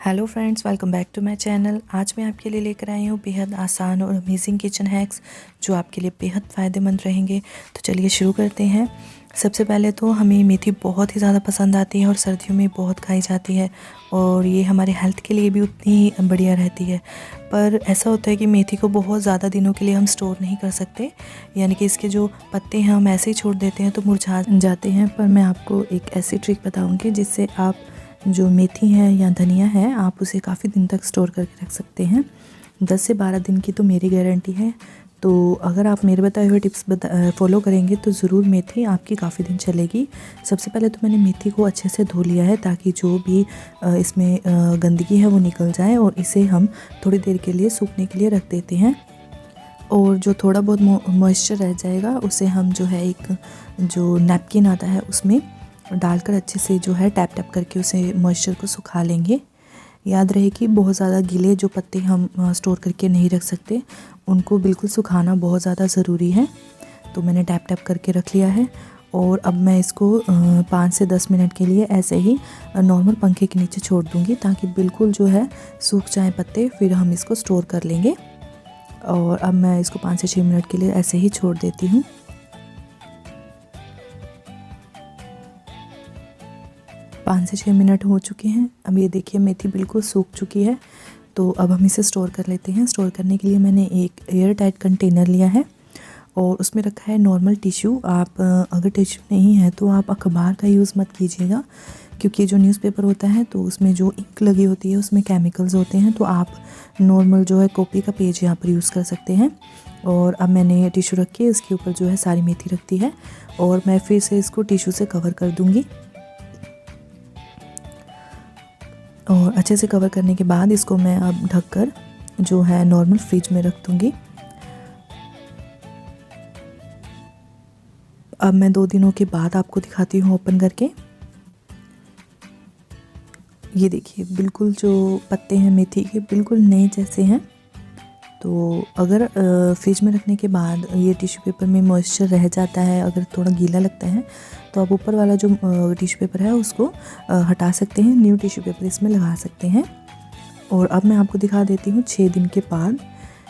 Hello friends, welcome back to my channel. आज मैं आपके लिए लेकर आई हूँ बेहद आसान और अमेजिंग किचन हैक्स जो आपके लिए बेहद फ़ायदेमंद रहेंगे। तो चलिए शुरू करते हैं। सबसे पहले तो हमें मेथी बहुत ही ज़्यादा पसंद आती है और सर्दियों में बहुत खाई जाती है और ये हमारे हेल्थ के लिए भी उतनी ही बढ़िया रहती है। पर ऐसा होता है कि मेथी को बहुत ज़्यादा दिनों के लिए हम स्टोर नहीं कर सकते, यानी कि इसके जो पत्ते हैं हम ऐसे ही छोड़ देते हैं तो मुरझा जाते हैं। पर मैं आपको एक ऐसी ट्रिक बताऊँगी जिससे आप जो मेथी है या धनिया है आप उसे काफ़ी दिन तक स्टोर करके रख सकते हैं। 10 से 12 दिन की तो मेरी गारंटी है। तो अगर आप मेरे बताए हुए टिप्स फॉलो करेंगे तो ज़रूर मेथी आपकी काफ़ी दिन चलेगी। सबसे पहले तो मैंने मेथी को अच्छे से धो लिया है ताकि जो भी इसमें गंदगी है वो निकल जाए, और इसे हम थोड़ी देर के लिए सूखने के लिए रख देते हैं। और जो थोड़ा बहुत मॉइस्चर रह जाएगा उसे हम जो है एक जो नैपकिन आता है उसमें डालकर अच्छे से जो है टैप टैप करके उसे मॉइस्चर को सुखा लेंगे। याद रहे कि बहुत ज़्यादा गीले जो पत्ते हम स्टोर करके नहीं रख सकते, उनको बिल्कुल सुखाना बहुत ज़्यादा ज़रूरी है। तो मैंने टैप टैप करके रख लिया है और अब मैं इसको 5 से 10 मिनट के लिए ऐसे ही नॉर्मल पंखे के नीचे छोड़ दूँगी ताकि बिल्कुल जो है सूख जाए पत्ते, फिर हम इसको स्टोर कर लेंगे। और अब मैं इसको 5 से 6 मिनट के लिए ऐसे ही छोड़ देती हूँ। 5 से 6 मिनट हो चुके हैं। अब ये देखिए मेथी बिल्कुल सूख चुकी है। तो अब हम इसे स्टोर कर लेते हैं। स्टोर करने के लिए मैंने एक एयर टाइट कंटेनर लिया है और उसमें रखा है नॉर्मल टिश्यू। आप अगर टिश्यू नहीं है तो आप अखबार का यूज़ मत कीजिएगा, क्योंकि जो न्यूज़पेपर होता है तो उसमें जो इंक लगी होती है उसमें केमिकल्स होते हैं। तो आप नॉर्मल जो है कॉपी का पेज यहाँ पर यूज़ कर सकते हैं। और अब मैंने टिश्यू रख के इसके ऊपर जो है सारी मेथी रख दी है और मैं फिर से इसको टिश्यू से कवर कर दूँगी। और अच्छे से कवर करने के बाद इसको मैं अब ढककर जो है नॉर्मल फ्रिज में रख दूँगी। अब मैं 2 दिनों के बाद आपको दिखाती हूँ ओपन करके। ये देखिए बिल्कुल जो पत्ते हैं मेथी के बिल्कुल नए जैसे हैं। तो अगर फ्रिज में रखने के बाद ये टिश्यू पेपर में मॉइस्चर रह जाता है, अगर थोड़ा गीला लगता है तो आप ऊपर वाला जो टिश्यू पेपर है उसको हटा सकते हैं, न्यू टिश्यू पेपर इसमें लगा सकते हैं। और अब मैं आपको दिखा देती हूँ 6 दिन के बाद।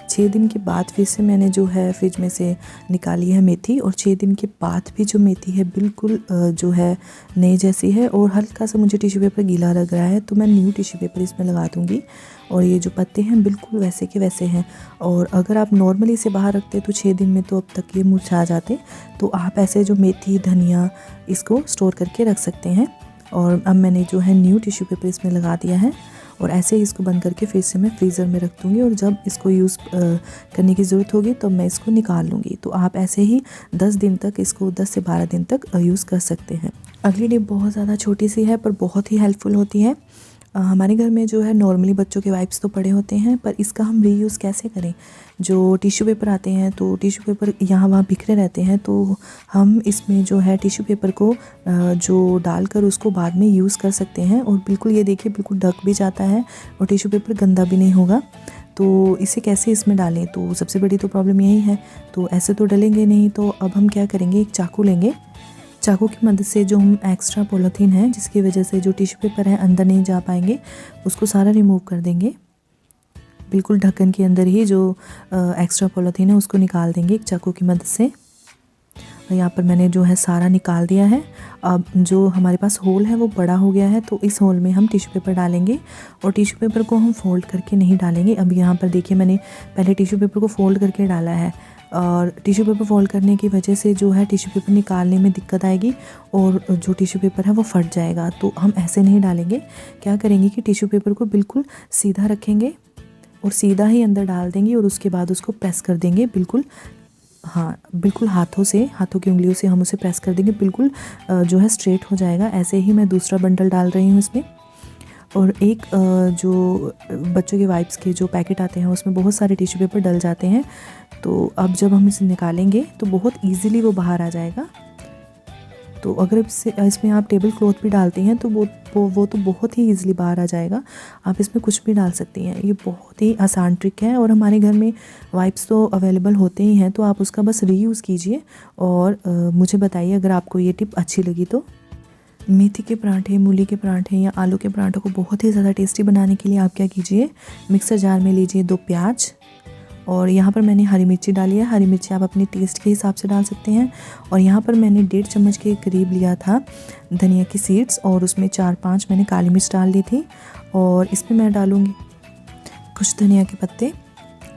6 दिन के बाद फिर से मैंने जो है फ्रिज में से निकाली है मेथी, और 6 दिन के बाद भी जो मेथी है बिल्कुल जो है नई जैसी है। और हल्का सा मुझे टिश्यू पेपर गीला लग रहा है तो मैं न्यू टिश्यू पेपर इसमें लगा दूँगी। और ये जो पत्ते हैं बिल्कुल वैसे के वैसे हैं। और अगर आप नॉर्मली इसे बाहर रखते तो 6 दिन में तो अब तक ये मुरझा जाते। तो आप ऐसे जो मेथी धनिया इसको स्टोर करके रख सकते हैं। और अब मैंने जो है न्यू टिश्यू पेपर इसमें लगा दिया है और ऐसे ही इसको बंद करके फिर से मैं फ्रीज़र में रख दूँगी। और जब इसको यूज़ करने की ज़रूरत होगी तो मैं इसको निकाल लूँगी। तो आप ऐसे ही 10 दिन तक इसको 10 से 12 दिन तक यूज़ कर सकते हैं। अगली टिप बहुत ज़्यादा छोटी सी है पर बहुत ही हेल्पफुल होती है। हमारे घर में जो है नॉर्मली बच्चों के वाइप्स तो पड़े होते हैं, पर इसका हम रीयूज़ कैसे करें। जो टिश्यू पेपर आते हैं तो टिश्यू पेपर यहाँ वहाँ बिखरे रहते हैं, तो हम इसमें जो है टिश्यू पेपर को जो डालकर उसको बाद में यूज़ कर सकते हैं। और बिल्कुल ये देखिए बिल्कुल ढक भी जाता है और टिश्यू पेपर गंदा भी नहीं होगा। तो इसे कैसे इसमें डालें, तो सबसे बड़ी तो प्रॉब्लम यही है। तो ऐसे तो डलेंगे नहीं, तो अब हम क्या करेंगे, एक चाकू लेंगे। चाकू की मदद से जो हम एक्स्ट्रा पॉलीथीन है जिसकी वजह से जो टिश्यू पेपर है अंदर नहीं जा पाएंगे उसको सारा रिमूव कर देंगे। बिल्कुल ढक्कन के अंदर ही जो एक्स्ट्रा पॉलीथीन है उसको निकाल देंगे एक चाकू की मदद से। यहाँ पर मैंने जो है सारा निकाल दिया है। अब जो हमारे पास होल है वो बड़ा हो गया है, तो इस होल में हम टिश्यू पेपर डालेंगे। और टिश्यू पेपर को हम फोल्ड करके नहीं डालेंगे। अब यहाँ पर देखिए मैंने पहले टिश्यू पेपर को फोल्ड करके डाला है, और टिश्यू पेपर फोल्ड करने की वजह से जो है टिश्यू पेपर निकालने में दिक्कत आएगी और जो टिश्यू पेपर है वो फट जाएगा। तो हम ऐसे नहीं डालेंगे। क्या करेंगे कि टिश्यू पेपर को बिल्कुल सीधा रखेंगे और सीधा ही अंदर डाल देंगे और उसके बाद उसको प्रेस कर देंगे बिल्कुल। हाँ, बिल्कुल हाथों की उंगलियों से हम उसे प्रेस कर देंगे, बिल्कुल जो है स्ट्रेट हो जाएगा। ऐसे ही मैं दूसरा बंडल डाल रही हूँ इसमें। और एक जो बच्चों के वाइप्स के जो पैकेट आते हैं उसमें बहुत सारे टिश्यू पेपर डल जाते हैं। तो अब जब हम इसे निकालेंगे तो बहुत इजीली वो बाहर आ जाएगा। तो अगर इसमें आप टेबल क्लॉथ भी डालते हैं तो वो तो बहुत ही इजीली बाहर आ जाएगा। आप इसमें कुछ भी डाल सकती हैं। ये बहुत ही आसान ट्रिक है और हमारे घर में वाइप्स तो अवेलेबल होते ही हैं, तो आप उसका बस रीयूज़ कीजिए। और मुझे बताइए अगर आपको ये टिप अच्छी लगी तो। मेथी के पराठे, मूली के पराठे या आलू के पराठों को बहुत ही ज़्यादा टेस्टी बनाने के लिए आप क्या कीजिए, मिक्सर जार में लीजिए 2 प्याज और यहाँ पर मैंने हरी मिर्ची डाली है। हरी मिर्ची आप अपने टेस्ट के हिसाब से डाल सकते हैं। और यहाँ पर मैंने 1.5 चम्मच के करीब लिया था धनिया की सीड्स और उसमें 4-5 मैंने काली मिर्च डाल दी थी। और इसमें मैं डालूँगी कुछ धनिया के पत्ते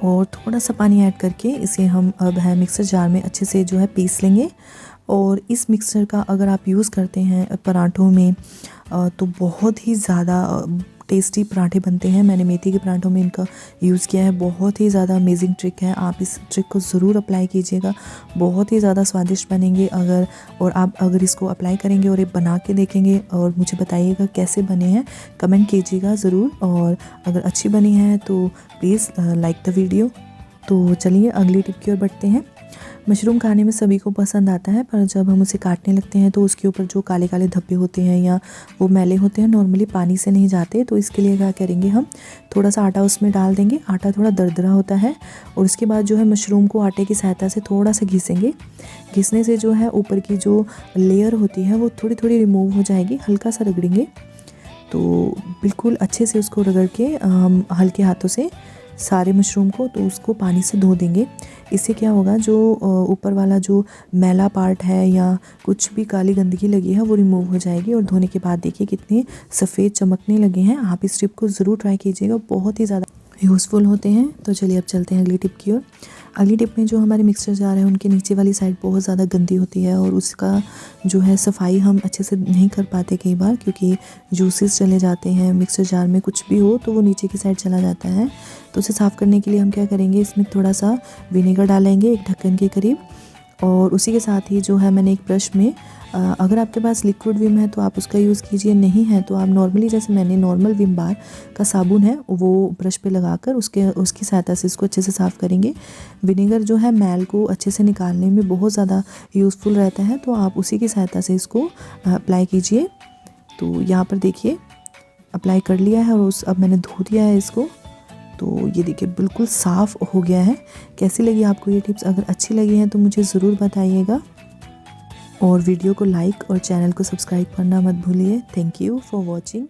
और थोड़ा सा पानी ऐड करके इसे हम अब है मिक्सर जार में अच्छे से जो है पीस लेंगे। और इस मिक्सर का अगर आप यूज़ करते हैं पराठों में तो बहुत ही ज़्यादा टेस्टी पराठे बनते हैं। मैंने मेथी के पराठों में इनका यूज़ किया है। बहुत ही ज़्यादा अमेजिंग ट्रिक है, आप इस ट्रिक को ज़रूर अप्लाई कीजिएगा, बहुत ही ज़्यादा स्वादिष्ट बनेंगे। आप अगर इसको अप्लाई करेंगे और ये बना के देखेंगे और मुझे बताइएगा कैसे बने हैं, कमेंट कीजिएगा ज़रूर। और अगर अच्छी बनी है तो प्लीज़ लाइक द वीडियो। तो चलिए अगली टिप की ओर बढ़ते हैं। मशरूम खाने में सभी को पसंद आता है, पर जब हम उसे काटने लगते हैं तो उसके ऊपर जो काले काले धब्बे होते हैं या वो मैले होते हैं नॉर्मली पानी से नहीं जाते। तो इसके लिए क्या करेंगे, हम थोड़ा सा आटा उसमें डाल देंगे। आटा थोड़ा दरदरा होता है और उसके बाद जो है मशरूम को आटे की सहायता से थोड़ा सा घिसेंगे। घिसने से जो है ऊपर की जो लेयर होती है वो थोड़ी थोड़ी रिमूव हो जाएगी। हल्का सा रगड़ेंगे तो बिल्कुल अच्छे से उसको रगड़ के हम हल्के हाथों से सारे मशरूम को तो उसको पानी से धो देंगे। इससे क्या होगा, जो ऊपर वाला जो मैला पार्ट है या कुछ भी काली गंदगी लगी है वो रिमूव हो जाएगी। और धोने के बाद देखिए कितने सफ़ेद चमकने लगे हैं। आप इस टिप को ज़रूर ट्राई कीजिएगा, बहुत ही ज़्यादा यूज़फुल होते हैं। तो चलिए अब चलते हैं अगली टिप की ओर। अगली टिप में जो हमारे मिक्सर जार है उनके नीचे वाली साइड बहुत ज़्यादा गंदी होती है और उसका जो है सफाई हम अच्छे से नहीं कर पाते कई बार, क्योंकि जूसेस चले जाते हैं मिक्सर जार में, कुछ भी हो तो वो नीचे की साइड चला जाता है। तो उसे साफ़ करने के लिए हम क्या करेंगे, इसमें थोड़ा सा विनेगर डालेंगे 1 ढक्कन के करीब। और उसी के साथ ही जो है मैंने एक ब्रश में अगर आपके पास लिक्विड विम है तो आप उसका यूज़ कीजिए, नहीं है तो आप नॉर्मली जैसे मैंने नॉर्मल विम बार का साबुन है वो ब्रश पे लगाकर उसकी सहायता से इसको अच्छे से साफ़ करेंगे। विनेगर जो है मैल को अच्छे से निकालने में बहुत ज़्यादा यूज़फुल रहता है, तो आप उसी की सहायता से इसको अप्लाई कीजिए। तो यहाँ पर देखिए अप्लाई कर लिया है और अब मैंने धो दिया है इसको। तो ये देखिए बिल्कुल साफ़ हो गया है। कैसी लगी आपको ये टिप्स? अगर अच्छी लगी हैं तो मुझे ज़रूर बताइएगा और वीडियो को लाइक और चैनल को सब्सक्राइब करना मत भूलिए। Thank you for watching.